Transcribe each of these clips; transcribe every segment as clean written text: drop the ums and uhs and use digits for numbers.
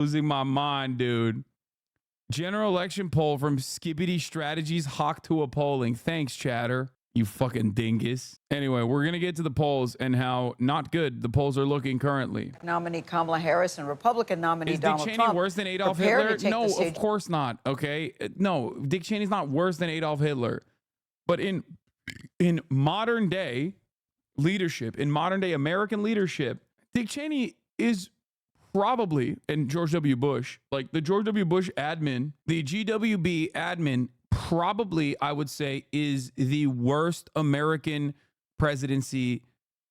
Losing my mind, dude. General election poll from Skibbity Strategies hawk to a polling. Thanks, chatter. You fucking dingus. Anyway, we're going to get to the polls and how not good the polls are looking currently. Nominee Kamala Harris and Republican nominee Donald Trump. Is Dick Cheney worse than Adolf Hitler? No, of course not. Okay. No, Dick Cheney's not worse than Adolf Hitler. But in modern day leadership, in modern day American leadership, Dick Cheney is probably, and George W. Bush, like the George W. Bush admin, the GWB admin, probably, I would say, is the worst American presidency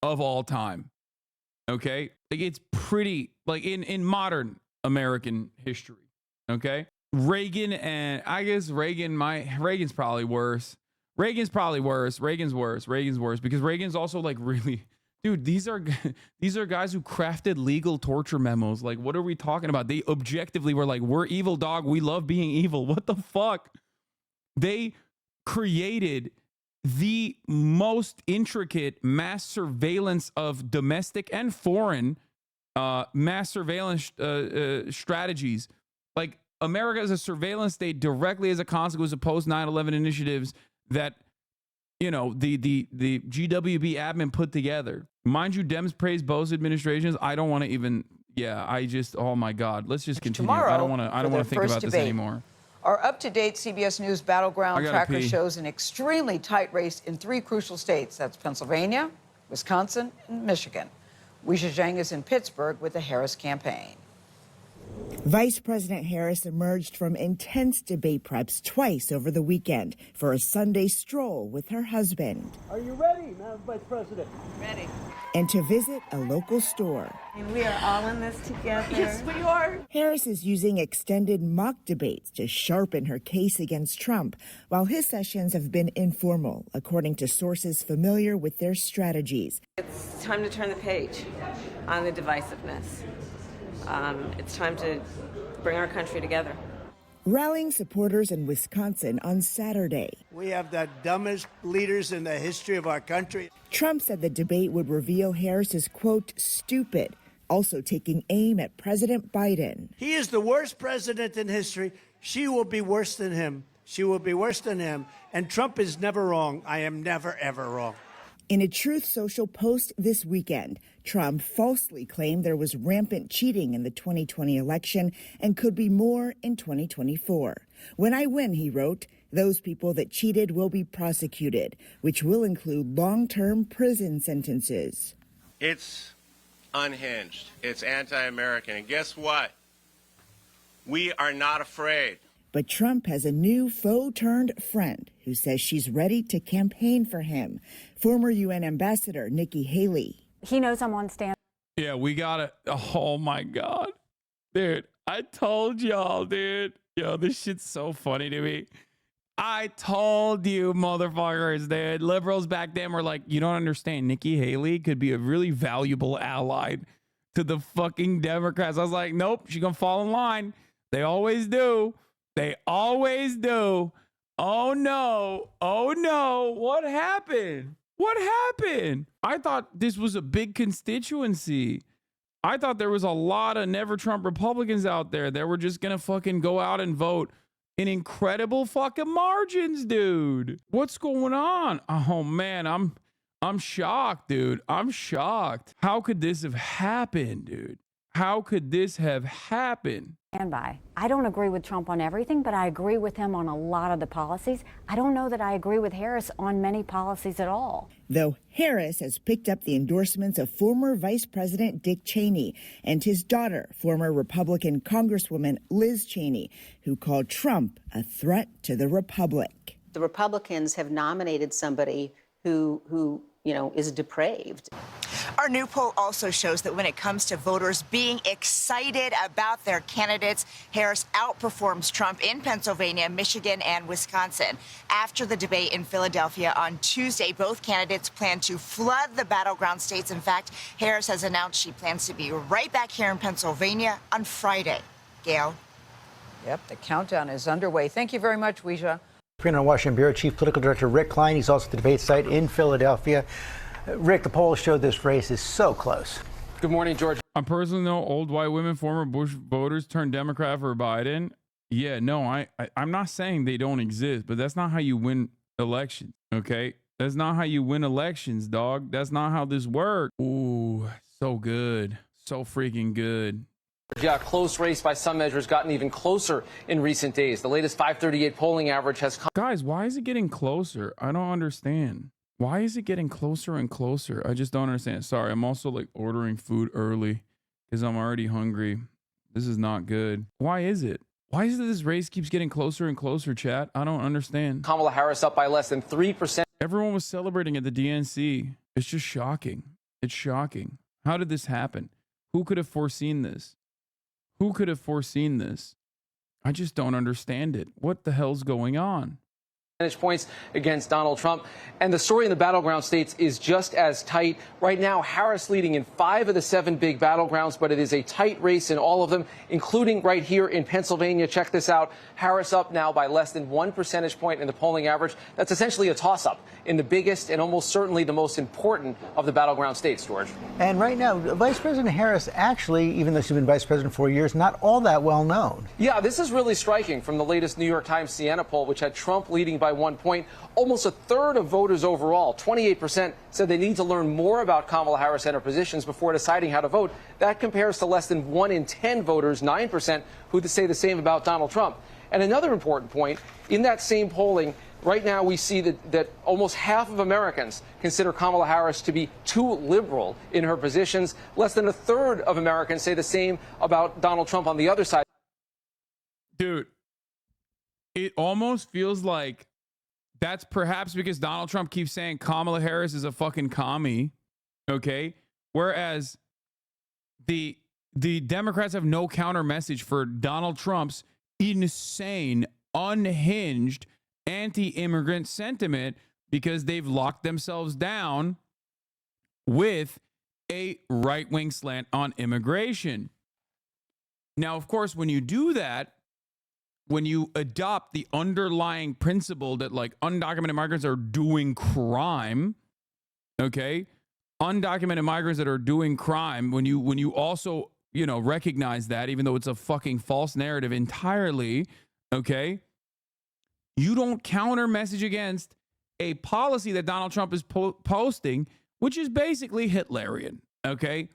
of all time. Okay? Like, it's pretty, like, in modern American history. Okay? Reagan, and I guess Reagan's probably worse. Reagan's worse because Reagan's also, like, really, dude, these are guys who crafted legal torture memos. Like, what are we talking about? They objectively were like, we're evil, dog. We love being evil. What the fuck? They created the most intricate mass surveillance of domestic and foreign mass surveillance strategies. Like, America is a surveillance state directly as a consequence of post 9/11 initiatives that, you know, the GWB admin put together. Mind you, Dems praise both administrations. I don't want to even. Yeah, I just. Oh my God. Let's just continue. Tomorrow, I don't want to think about this anymore. Our up-to-date CBS News Battleground Tracker shows an extremely tight race in 3 crucial states. That's Pennsylvania, Wisconsin, and Michigan. Weisha Zhang is in Pittsburgh with the Harris campaign. Vice President Harris emerged from intense debate preps twice over the weekend for a Sunday stroll with her husband. Are you ready, Madam Vice President? Ready. And to visit a local store. And we are all in this together. Yes, we are. Harris is using extended mock debates to sharpen her case against Trump, while his sessions have been informal, according to sources familiar with their strategies. It's time to turn the page on the divisiveness. It's time to bring our country together. Rallying supporters in Wisconsin on Saturday. We have the dumbest leaders in the history of our country. Trump said the debate would reveal Harris is, quote, stupid, also taking aim at President Biden. He is the worst president in history. She will be worse than him. She will be worse than him. And Trump is never wrong. I am never, ever wrong. In a Truth Social post this weekend, Trump falsely claimed there was rampant cheating in the 2020 election and could be more in 2024. When I win, he wrote, those people that cheated will be prosecuted, which will include long-term prison sentences. It's unhinged. It's anti-American. And guess what? We are not afraid. But Trump has a new faux-turned friend who says she's ready to campaign for him. Former UN Ambassador Nikki Haley. He knows I'm on stand. Yeah, we got it. Oh, my God. Dude, I told y'all, dude. Yo, this shit's so funny to me. I told you, motherfuckers, dude. Liberals back then were like, you don't understand. Nikki Haley could be a really valuable ally to the fucking Democrats. I was like, nope, she's going to fall in line. They always do. They always do. Oh, no. Oh, no. What happened? What happened? I thought this was a big constituency. I thought there was a lot of Never Trump Republicans out there that were just going to fucking go out and vote in incredible fucking margins, dude. What's going on? Oh, man, I'm shocked, dude. I'm shocked. How could this have happened, dude? How could this have happened? Stand by. I don't agree with Trump on everything, but I agree with him on a lot of the policies. I don't know that I agree with Harris on many policies at all. Though Harris has picked up the endorsements of former Vice President Dick Cheney and his daughter, former Republican Congresswoman Liz Cheney, who called Trump a threat to the Republic. The Republicans have nominated somebody who is depraved. Our new poll also shows that when it comes to voters being excited about their candidates, Harris outperforms Trump in Pennsylvania, Michigan, and Wisconsin. After the debate in Philadelphia on Tuesday, both candidates plan to flood the battleground states. In fact, Harris has announced she plans to be right back here in Pennsylvania on Friday. Gail? Yep, the countdown is underway. Thank you very much, Weisha. Washington Bureau Chief Political Director Rick Klein. He's also at the debate site in Philadelphia. Rick, the polls show this race is so close. Good morning, George. I personally know old white women, former Bush voters turned Democrat for Biden. Yeah, no, I'm not saying they don't exist, but that's not how you win elections, okay? That's not how you win elections, dog. That's not how this works. Ooh, so good. So freaking good. Yeah, close race by some measures, gotten even closer in recent days. The latest 538 polling average has come. Guys, why is it getting closer? I don't understand. Why is it getting closer and closer? I just don't understand. Sorry, I'm also like ordering food early because I'm already hungry. This is not good. Why is it? Why is it this race keeps getting closer and closer, chat? I don't understand. Kamala Harris up by less than 3%. Everyone was celebrating at the DNC. It's just shocking. It's shocking. How did this happen? Who could have foreseen this? Who could have foreseen this? I just don't understand it. What the hell's going on? Percentage points against Donald Trump. And the story in the battleground states is just as tight. Right now, Harris leading in 5 of the 7 big battlegrounds, but it is a tight race in all of them, including right here in Pennsylvania. Check this out. Harris up now by less than 1 percentage point in the polling average. That's essentially a toss-up in the biggest and almost certainly the most important of the battleground states, George. And right now, Vice President Harris actually, even though she's been vice president for 4 years, not all that well known. Yeah, this is really striking from the latest New York Times Siena poll, which had Trump leading by 1 point. Almost a third of voters overall, 28%, said they need to learn more about Kamala Harris and her positions before deciding how to vote. That compares to less than 1 in 10 voters, 9%, who say the same about Donald Trump. And another important point, in that same polling, right now we see that almost half of Americans consider Kamala Harris to be too liberal in her positions. Less than a third of Americans say the same about Donald Trump on the other side. Dude, it almost feels like that's perhaps because Donald Trump keeps saying Kamala Harris is a fucking commie, okay? Whereas the Democrats have no counter message for Donald Trump's insane, unhinged, anti-immigrant sentiment because they've locked themselves down with a right-wing slant on immigration. Now, of course, when you do that, when you adopt the underlying principle that like undocumented migrants are doing crime, okay? Undocumented migrants that are doing crime, when you also, you know, recognize that, even though it's a fucking false narrative entirely, okay? You don't counter message against a policy that Donald Trump is posting, which is basically Hitlerian, okay?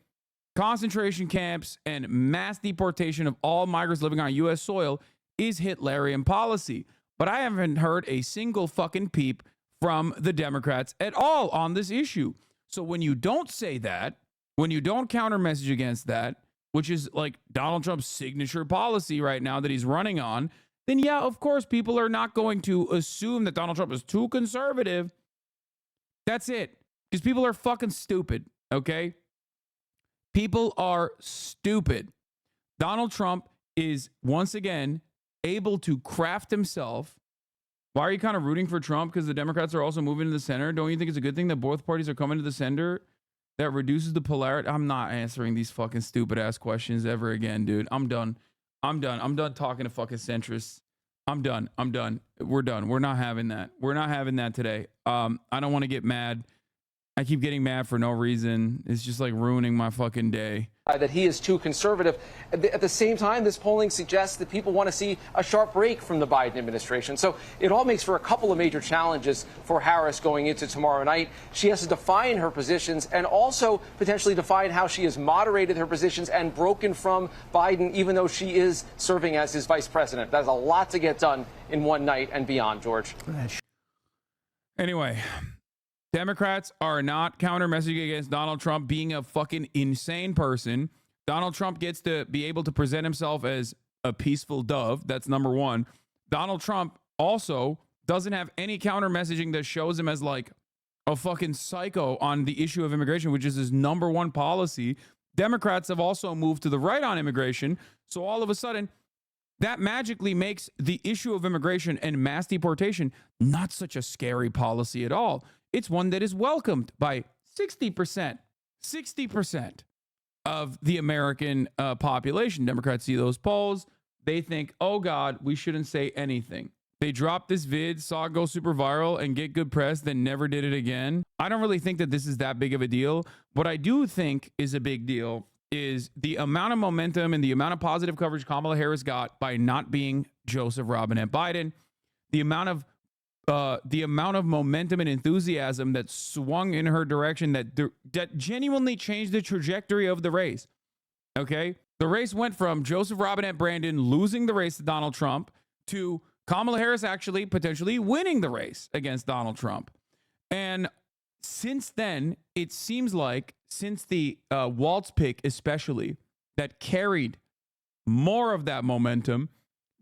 Concentration camps and mass deportation of all migrants living on U.S. soil is Hitlerian policy. But I haven't heard a single fucking peep from the Democrats at all on this issue. So when you don't say that, when you don't counter message against that, which is like Donald Trump's signature policy right now that he's running on, then yeah, of course, people are not going to assume that Donald Trump is too conservative. That's it. Because people are fucking stupid, okay? People are stupid. Donald Trump is, once again, able to craft himself. Why are you kind of rooting for Trump? Because the Democrats are also moving to the center. Don't you think it's a good thing that both parties are coming to the center? That reduces the polarity. I'm not answering these fucking stupid ass questions ever again, dude. I'm done. I'm done talking to fucking centrists. I'm done. We're done. We're not having that. We're not having that today. I don't want to get mad. I keep getting mad for no reason. It's just like ruining my fucking day. That he is too conservative. At the same time, this polling suggests that people want to see a sharp break from the Biden administration. So it all makes for a couple of major challenges for Harris going into tomorrow night. She has to define her positions and also potentially define how she has moderated her positions and broken from Biden, even though she is serving as his vice president. That's a lot to get done in one night and beyond, George. Anyway, Democrats are not counter messaging against Donald Trump being a fucking insane person. Donald Trump gets to be able to present himself as a peaceful dove. That's number one. Donald Trump also doesn't have any counter messaging that shows him as like a fucking psycho on the issue of immigration, which is his number one policy. Democrats have also moved to the right on immigration. So all of a sudden, that magically makes the issue of immigration and mass deportation not such a scary policy at all. It's one that is welcomed by 60% of the American population. Democrats see those polls. They think, oh God, we shouldn't say anything. They dropped this vid, saw it go super viral and get good press, then never did it again. I don't really think that this is that big of a deal. What I do think is a big deal is the amount of momentum and the amount of positive coverage Kamala Harris got by not being Joseph Robinette Biden, the amount of momentum and enthusiasm that swung in her direction that genuinely changed the trajectory of the race. Okay? The race went from Joseph Robinette Brandon losing the race to Donald Trump to Kamala Harris actually potentially winning the race against Donald Trump. And since then, it seems like since the Waltz pick especially that carried more of that momentum,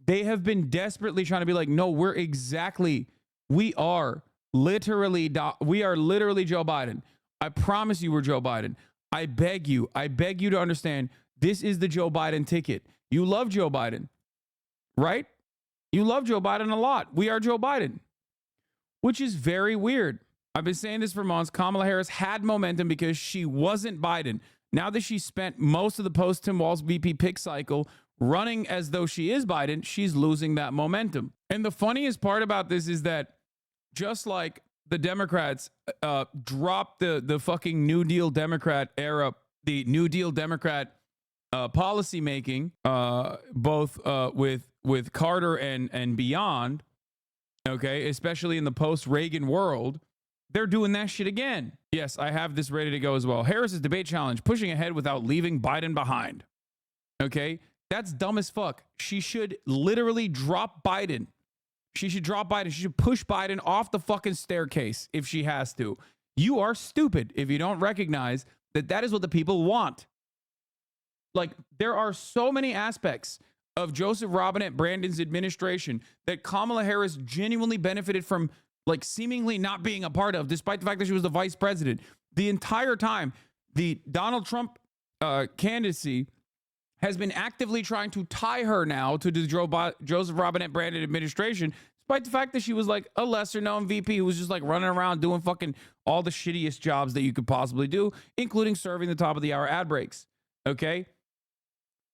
they have been desperately trying to be like, no, we are literally Joe Biden. I promise you we're Joe Biden. I beg you to understand this is the Joe Biden ticket. You love Joe Biden, right? You love Joe Biden a lot. We are Joe Biden, which is very weird. I've been saying this for months. Kamala Harris had momentum because she wasn't Biden. Now that she spent most of the post-Tim Walz VP pick cycle running as though she is Biden, she's losing that momentum. And the funniest part about this is that just like the Democrats dropped the fucking New Deal Democrat era, the New Deal Democrat policy making, both with Carter and beyond, okay, especially in the post-Reagan world, they're doing that shit again. Yes, I have this ready to go as well. Harris's debate challenge, pushing ahead without leaving Biden behind. Okay, that's dumb as fuck. She should literally drop Biden. She should drop Biden. She should push Biden off the fucking staircase if she has to. You are stupid if you don't recognize that that is what the people want. Like, there are so many aspects of Joseph Robinette Brandon's administration that Kamala Harris genuinely benefited from, like, seemingly not being a part of, despite the fact that she was the vice president. The entire time, the Donald Trump candidacy has been actively trying to tie her now to the Joseph Robinette Brandon administration, despite the fact that she was like a lesser known VP who was just like running around doing fucking all the shittiest jobs that you could possibly do, including serving the top of the hour ad breaks. Okay?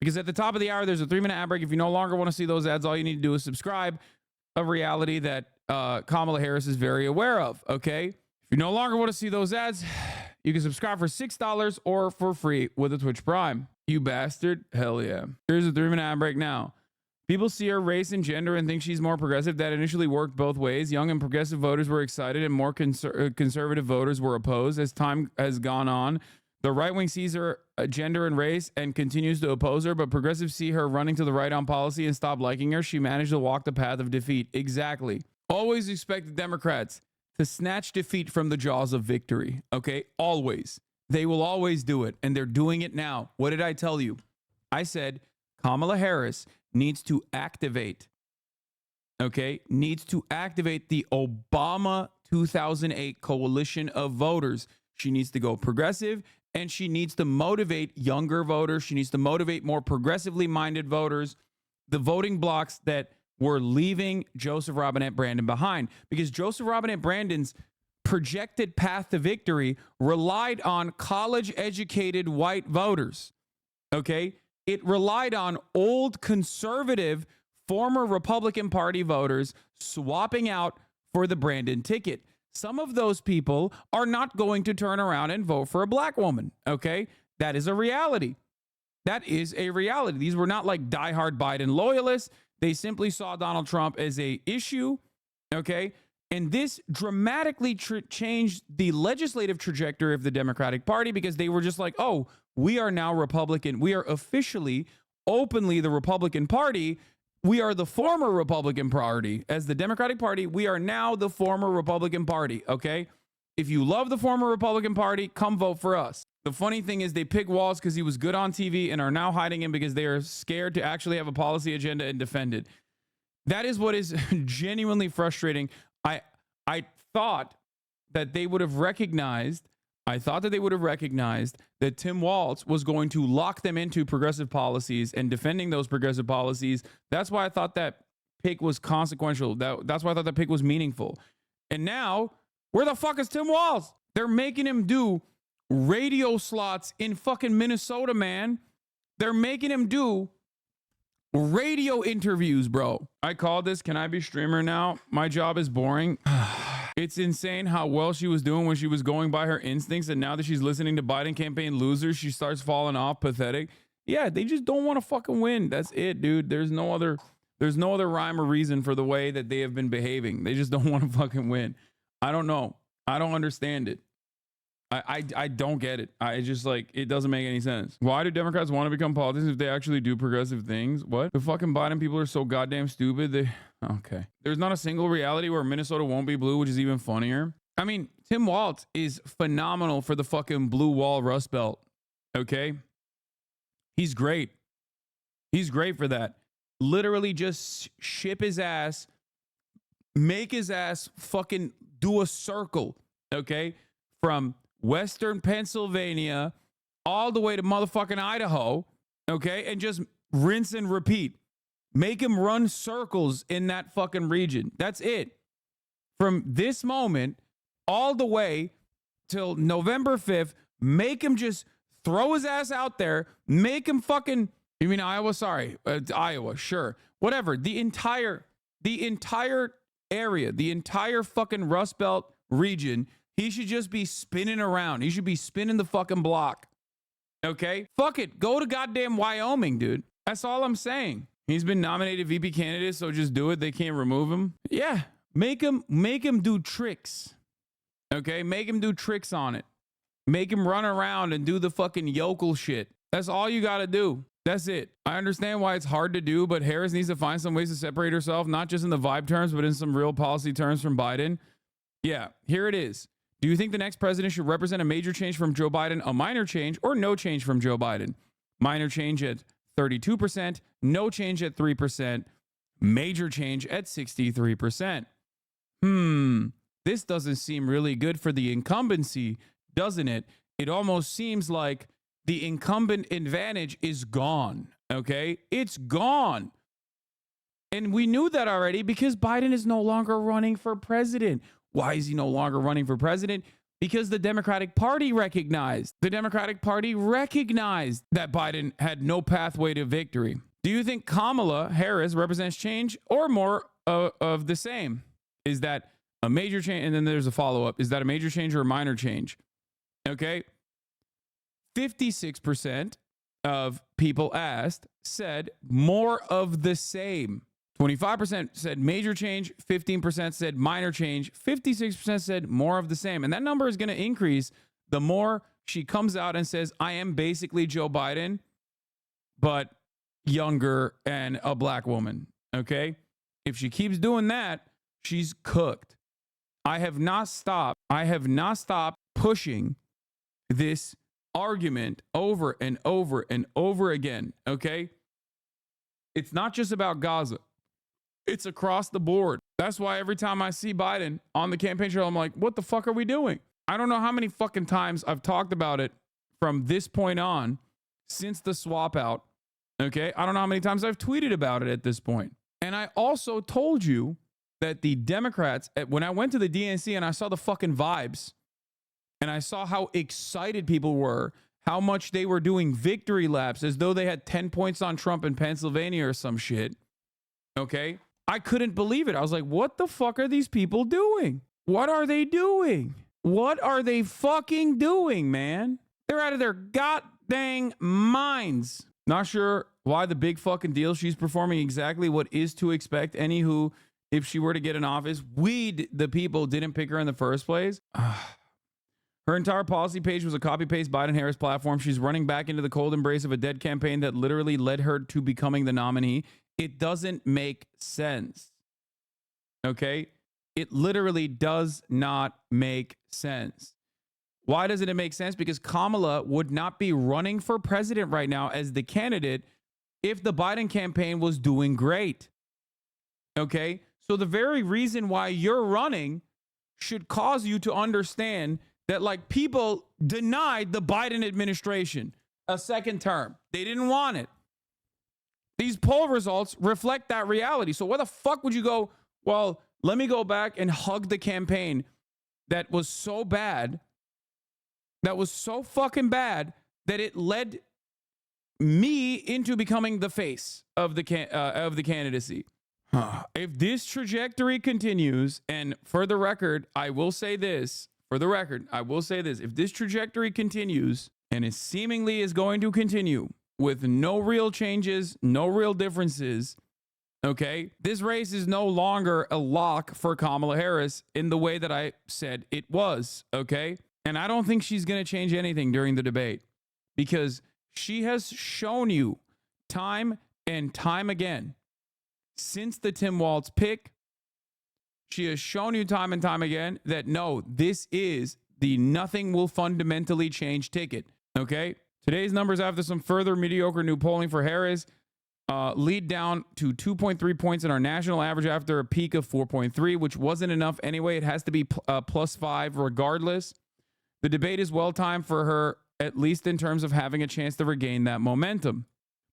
Because at the top of the hour, there's a 3-minute ad break. If you no longer want to see those ads, all you need to do is subscribe. A reality that Kamala Harris is very aware of. Okay? If you no longer want to see those ads, you can subscribe for $6 or for free with a Twitch Prime. You bastard. Hell yeah. Here's a 3-minute ad break now. People see her race and gender and think she's more progressive. That initially worked both ways. Young and progressive voters were excited and more conservative voters were opposed. As time has gone on, the right wing sees her gender and race and continues to oppose her, but progressives see her running to the right on policy and stop liking her. She managed to walk the path of defeat. Exactly. Always expect the Democrats to snatch defeat from the jaws of victory. Okay? Always. They will always do it, and they're doing it now. What did I tell you? I said Kamala Harris needs to activate, okay, needs to activate the Obama 2008 coalition of voters. She needs to go progressive, and she needs to motivate younger voters. She needs to motivate more progressively minded voters, the voting blocks that were leaving Joseph Robinette Brandon behind, because Joseph Robinette Brandon's projected path to victory relied on college-educated white voters, okay? It relied on old conservative former Republican Party voters swapping out for the Brandon ticket. Some of those people are not going to turn around and vote for a black woman, okay? That is a reality. That is a reality. These were not like diehard Biden loyalists. They simply saw Donald Trump as an issue, okay? And this dramatically changed the legislative trajectory of the Democratic Party because they were just like, oh, we are now Republican. We are officially, openly the Republican Party. We are the former Republican Party. As the Democratic Party, we are now the former Republican Party, okay? If you love the former Republican Party, come vote for us. The funny thing is they pick Walz because he was good on TV and are now hiding him because they are scared to actually have a policy agenda and defend it. That is what is genuinely frustrating. I thought that they would have recognized, that Tim Walz was going to lock them into progressive policies and defending those progressive policies. That's why I thought that pick was consequential. That's why I thought that pick was meaningful. And now, where the fuck is Tim Walz? They're making him do radio slots in fucking Minnesota, man. They're making him do radio interviews, bro. I called this. Can I be streamer now? My job is boring. It's insane how well she was doing when she was going by her instincts, and now that she's listening to Biden campaign losers, she starts falling off. Pathetic. Yeah, they just don't want to fucking win. That's it, dude. There's no other rhyme or reason for the way that they have been behaving. They just don't want to fucking win. I don't know. I don't understand it. I don't get it. I just it doesn't make any sense. Why do Democrats want to become politicians if they actually do progressive things? What? The fucking Biden people are so goddamn stupid. Okay. There's not a single reality where Minnesota won't be blue, which is even funnier. I mean, Tim Walz is phenomenal for the fucking blue wall Rust Belt. Okay? He's great. He's great for that. Literally just ship his ass, make his ass fucking do a circle. Okay? From Western Pennsylvania all the way to motherfucking Idaho, okay? And just rinse and repeat. Make him run circles in that fucking region. That's it. From this moment all the way till November 5th, make him just throw his ass out there, make him fucking, you mean Iowa? Sorry, Iowa, sure. Whatever. The entire area, the entire fucking Rust Belt region, he should just be spinning around. He should be spinning the fucking block. Okay? Fuck it. Go to goddamn Wyoming, dude. That's all I'm saying. He's been nominated VP candidate, so just do it. They can't remove him. Yeah. Make him do tricks. Okay? Make him do tricks on it. Make him run around and do the fucking yokel shit. That's all you got to do. That's it. I understand why it's hard to do, but Harris needs to find some ways to separate herself, not just in the vibe terms, but in some real policy terms from Biden. Yeah, here it is. Do you think the next president should represent a major change from Joe Biden, a minor change, or no change from Joe Biden? Minor change at 32%, no change at 3%, major change at 63%. This doesn't seem really good for the incumbency, doesn't it? It almost seems like the incumbent advantage is gone, okay? It's gone. And we knew that already because Biden is no longer running for president. Why is he no longer running for president? Because the Democratic Party recognized. The Democratic Party recognized that Biden had no pathway to victory. Do you think Kamala Harris represents change or more of the same? Is that a major change? And then there's a follow-up. Is that a major change or a minor change? Okay. 56% of people asked said more of the same. 25% said major change, 15% said minor change, 56% said more of the same. And that number is going to increase the more she comes out and says, I am basically Joe Biden, but younger and a black woman. Okay? If she keeps doing that, she's cooked. I have not stopped pushing this argument over and over and over again. Okay? It's not just about Gaza. It's across the board. That's why every time I see Biden on the campaign trail, I'm like, what the fuck are we doing? I don't know how many fucking times I've talked about it from this point on since the swap out. Okay. I don't know how many times I've tweeted about it at this point. And I also told you that the Democrats, when I went to the DNC and I saw the fucking vibes and I saw how excited people were, how much they were doing victory laps as though they had 10 points on Trump in Pennsylvania or some shit. Okay. I couldn't believe it. I was like, what the fuck are these people doing? What are they doing? What are they fucking doing, man? They're out of their goddamn minds. Not sure why the big fucking deal. She's performing exactly what is to expect. Anywho, if she were to get in office, the people, didn't pick her in the first place. Her entire policy page was a copy-paste Biden-Harris platform. She's running back into the cold embrace of a dead campaign that literally led her to becoming the nominee. It doesn't make sense. Okay? It literally does not make sense. Why doesn't it make sense? Because Kamala would not be running for president right now as the candidate if the Biden campaign was doing great. Okay? So the very reason why you're running should cause you to understand that, like, people denied the Biden administration a second term. They didn't want it. These poll results reflect that reality. So why the fuck would you go, well, let me go back and hug the campaign that was so bad, that was so fucking bad that it led me into becoming the face of the candidacy. If this trajectory continues, and for the record, I will say this, if this trajectory continues and it seemingly is going to continue with no real changes, no real differences, okay, this race is no longer a lock for Kamala Harris in the way that I said it was, okay? And I don't think she's going to change anything during the debate because she has shown you time and time again since the Tim Walz pick, she has shown you time and time again that no, this is the nothing will fundamentally change ticket, okay? Today's numbers after some further mediocre new polling for Harris lead down to 2.3 points in our national average after a peak of 4.3, which wasn't enough anyway. It has to be +5 regardless. The debate is well timed for her, at least in terms of having a chance to regain that momentum.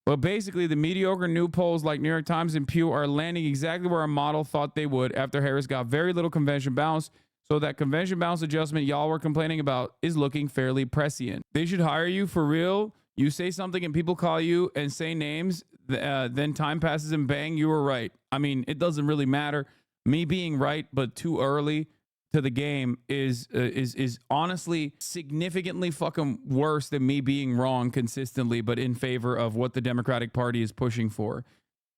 But basically, the mediocre new polls like New York Times and Pew are landing exactly where our model thought they would after Harris got very little convention bounce. So that convention bounce adjustment y'all were complaining about is looking fairly prescient. They should hire you for real. You say something and people call you and say names, then time passes and bang, you were right. I mean, it doesn't really matter. Me being right, but too early to the game is honestly significantly fucking worse than me being wrong consistently, but in favor of what the Democratic Party is pushing for.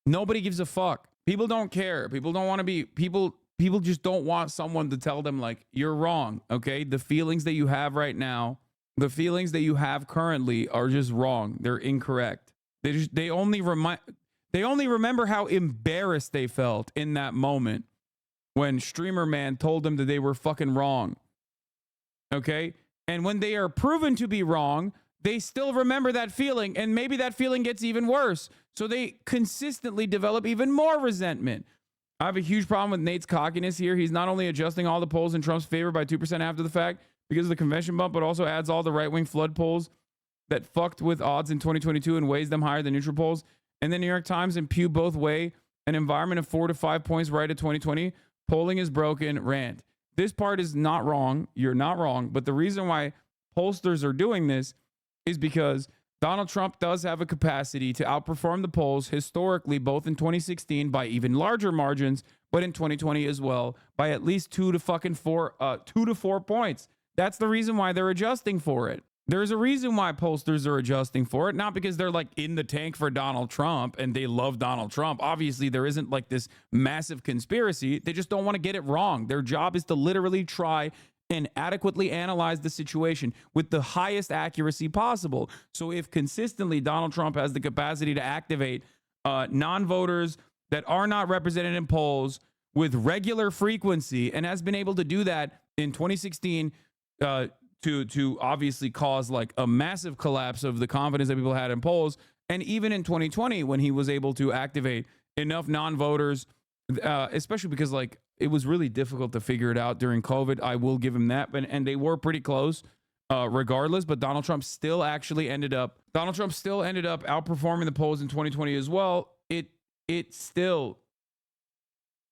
Nobody gives a fuck. People don't care. People don't want to be people just don't want someone to tell them like you're wrong. Okay, the feelings that you have right now, the feelings that you have currently are just wrong. They're incorrect. They only remember how embarrassed they felt in that moment when Streamer Man told them that they were fucking wrong. Okay? And when they are proven to be wrong, they still remember that feeling, and maybe that feeling gets even worse. So they consistently develop even more resentment. I have a huge problem with Nate's cockiness here. He's not only adjusting all the polls in Trump's favor by 2% after the fact because of the convention bump, but also adds all the right-wing flood polls that fucked with odds in 2022 and weighs them higher than neutral polls. And then New York Times and Pew both weigh an environment of 4 to 5 points right at 2020. Polling is broken, rant. This part is not wrong. You're not wrong. But the reason why pollsters are doing this is because Donald Trump does have a capacity to outperform the polls historically, both in 2016 by even larger margins, but in 2020 as well by at least 2 to 4 points. That's the reason why they're adjusting for it. There's a reason why pollsters are adjusting for it, not because they're like in the tank for Donald Trump and they love Donald Trump. Obviously, there isn't like this massive conspiracy. They just don't want to get it wrong. Their job is to literally try and adequately analyze the situation with the highest accuracy possible. So if consistently Donald Trump has the capacity to activate non-voters that are not represented in polls with regular frequency and has been able to do that in 2016 to obviously cause like a massive collapse of the confidence that people had in polls, and even in 2020 when he was able to activate enough non-voters, especially because like it was really difficult to figure it out during COVID. I will give him that, and they were pretty close regardless. But Donald Trump still ended up outperforming the polls in 2020 as well. It still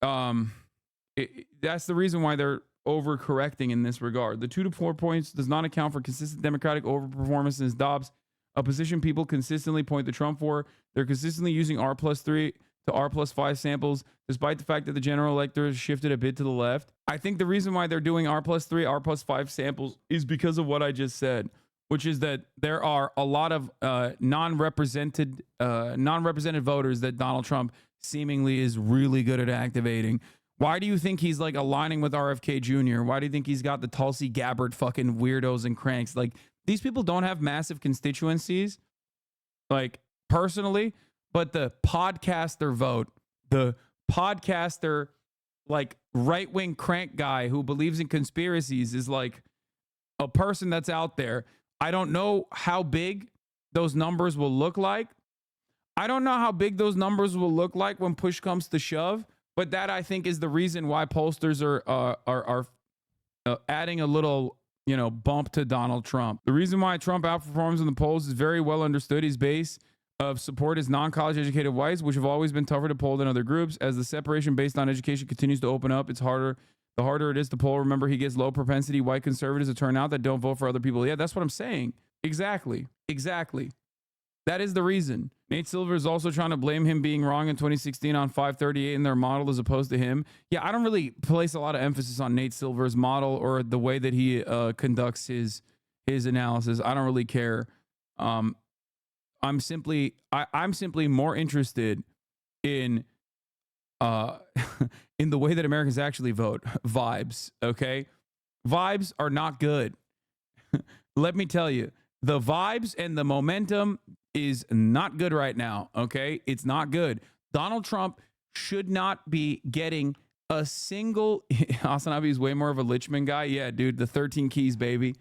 that's the reason why they're overcorrecting in this regard. The 2 to 4 points does not account for consistent Democratic overperformance since Dobbs, a position people consistently point to Trump for. They're consistently using R+3 to R+5 samples, despite the fact that the general elector has shifted a bit to the left. I think the reason why they're doing R+3, R+5 samples is because of what I just said, which is that there are a lot of non-represented voters that Donald Trump seemingly is really good at activating. Why do you think he's like aligning with RFK Jr.? Why do you think he's got the Tulsi Gabbard fucking weirdos and cranks? Like, these people don't have massive constituencies, like personally, but the podcaster vote, the podcaster, like right-wing crank guy who believes in conspiracies is like a person that's out there. I don't know how big those numbers will look like. I don't know how big those numbers will look like when push comes to shove. But that, I think, is the reason why pollsters are adding a little, bump to Donald Trump. The reason why Trump outperforms in the polls is very well understood. His base of support is non-college educated whites, which have always been tougher to poll than other groups. As the separation based on education continues to open up, the harder it is to poll. Remember, he gets low propensity white conservatives to turn out that don't vote for other people. Yeah, that's what I'm saying. Exactly. That is the reason. Nate Silver is also trying to blame him being wrong in 2016 on 538 in their model as opposed to him. Yeah, I don't really place a lot of emphasis on Nate Silver's model or the way that he conducts his analysis. I don't really care. I'm simply more interested in in the way that Americans actually vote. Vibes, okay? Vibes are not good. Let me tell you, the vibes and the momentum is not good right now, okay? It's not good. Donald Trump should not be getting a single... Hasan Abi is way more of a Lichman guy. Yeah, dude, the 13 keys, baby.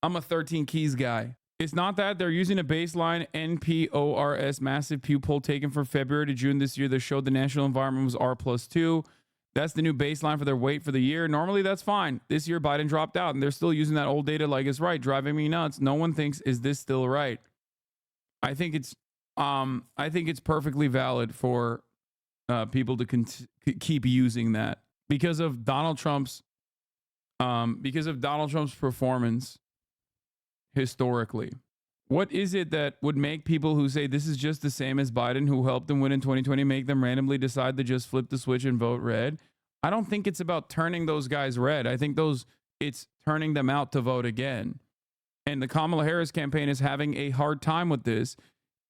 I'm a 13 keys guy. It's not that. They're using a baseline NPORS massive Pew poll taken from February to June this year that showed the national environment was R+2. That's the new baseline for their weight for the year. Normally, that's fine. This year, Biden dropped out, and they're still using that old data like it's right, driving me nuts. No one thinks, is this still right? I think it's perfectly valid for people to keep using that because of Donald Trump's performance historically. What is it that would make people who say this is just the same as Biden, who helped them win in 2020, make them randomly decide to just flip the switch and vote red? I don't think it's about turning those guys red. I think it's turning them out to vote again. And the Kamala Harris campaign is having a hard time with this.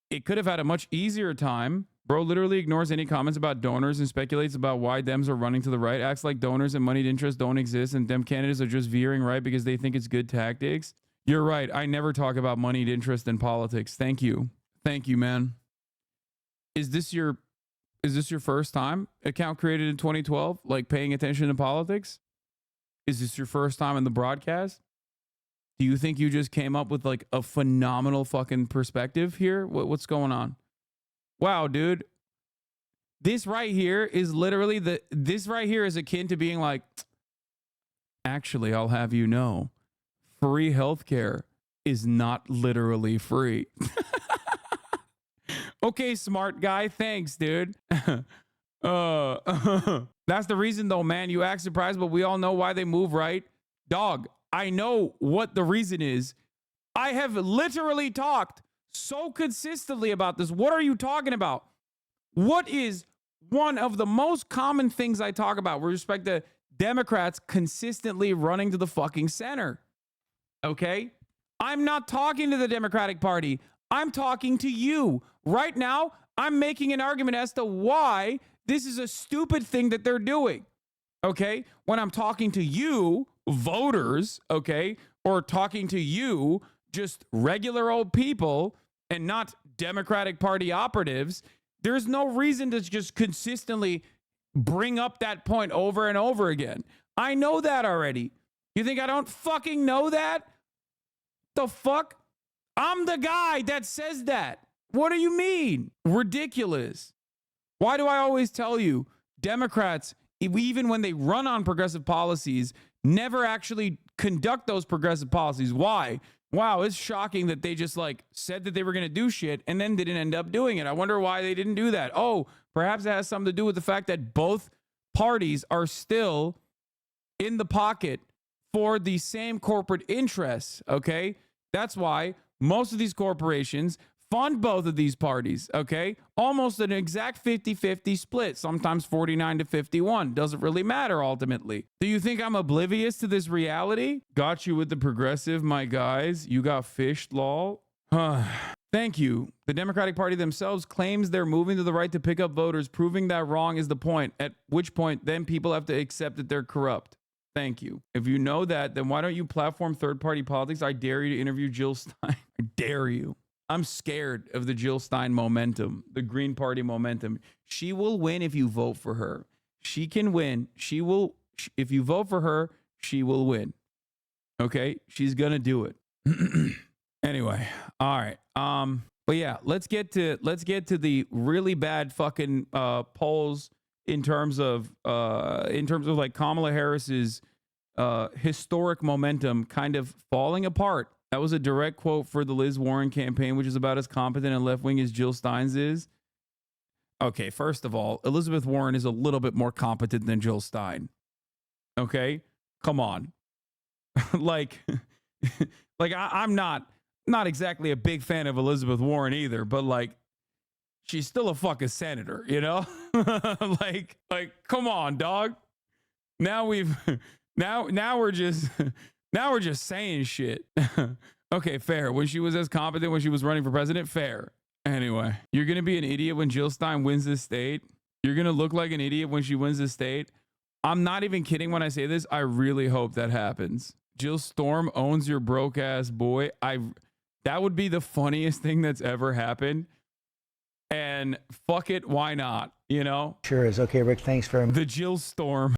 It could have had a much easier time. Bro literally ignores any comments about donors and speculates about why Dems are running to the right, acts like donors and moneyed interests don't exist and Dem candidates are just veering right because they think it's good tactics. You're right. I never talk about moneyed interest in politics. Thank you. Thank you, man. Is this your first time account created in 2012, like paying attention to politics? Is this your first time in the broadcast? Do you think you just came up with like a phenomenal fucking perspective here? What's going on? Wow, dude. This right here is literally this right here is akin to being like, actually, I'll have you know, free healthcare is not literally free. Okay, smart guy. Thanks, dude. That's the reason though, man. You act surprised, but we all know why they move, right? Dog, I know what the reason is. I have literally talked so consistently about this. What are you talking about? What is one of the most common things I talk about with respect to Democrats consistently running to the fucking center? Okay? I'm not talking to the Democratic Party. I'm talking to you. Right now, I'm making an argument as to why this is a stupid thing that they're doing. Okay? When I'm talking to you, voters, okay, or talking to you, just regular old people and not Democratic Party operatives, there's no reason to just consistently bring up that point over and over again. I know that already. You think I don't fucking know that? The fuck? I'm the guy that says that. What do you mean? Ridiculous. Why do I always tell you Democrats, even when they run on progressive policies, never actually conduct those progressive policies? Why? Wow, it's shocking that they just like said that they were going to do shit and then didn't end up doing it. I wonder why they didn't do that. Oh, perhaps it has something to do with the fact that both parties are still in the pocket for the same corporate interests, okay? That's why most of these corporations fund both of these parties, okay? Almost an exact 50-50 split, sometimes 49-51. Doesn't really matter ultimately. Do you think I'm oblivious to this reality? Got you with the progressive, my guys. You got fished, lol. Thank you. The Democratic Party themselves claims they're moving to the right to pick up voters. Proving that wrong is the point, at which point then people have to accept that they're corrupt. Thank you. If you know that, then why don't you platform third-party politics? I dare you to interview Jill Stein. I dare you. I'm scared of the Jill Stein momentum, the Green Party momentum. She will win if you vote for her. She can win. She will. If you vote for her, she will win. Okay? She's going to do it. Anyway. All right. But yeah, let's get to the really bad fucking polls in terms of like Kamala Harris's historic momentum kind of falling apart. That was a direct quote for the Liz Warren campaign, which is about as competent and left-wing as Jill Stein's is. Okay, first of all, Elizabeth Warren is a little bit more competent than Jill Stein. Okay? Come on. I'm not exactly a big fan of Elizabeth Warren either, but like she's still a fucking senator, you know? like, come on, dog. Now we're just saying shit. Okay, fair. When she was as competent when she was running for president, fair. Anyway, you're going to be an idiot when Jill Stein wins this state. You're going to look like an idiot when she wins this state. I'm not even kidding when I say this. I really hope that happens. Jill Storm owns your broke ass boy. That would be the funniest thing that's ever happened. And fuck it, why not? You know? Sure is. Okay, Rick, thanks very much. The Jill Storm.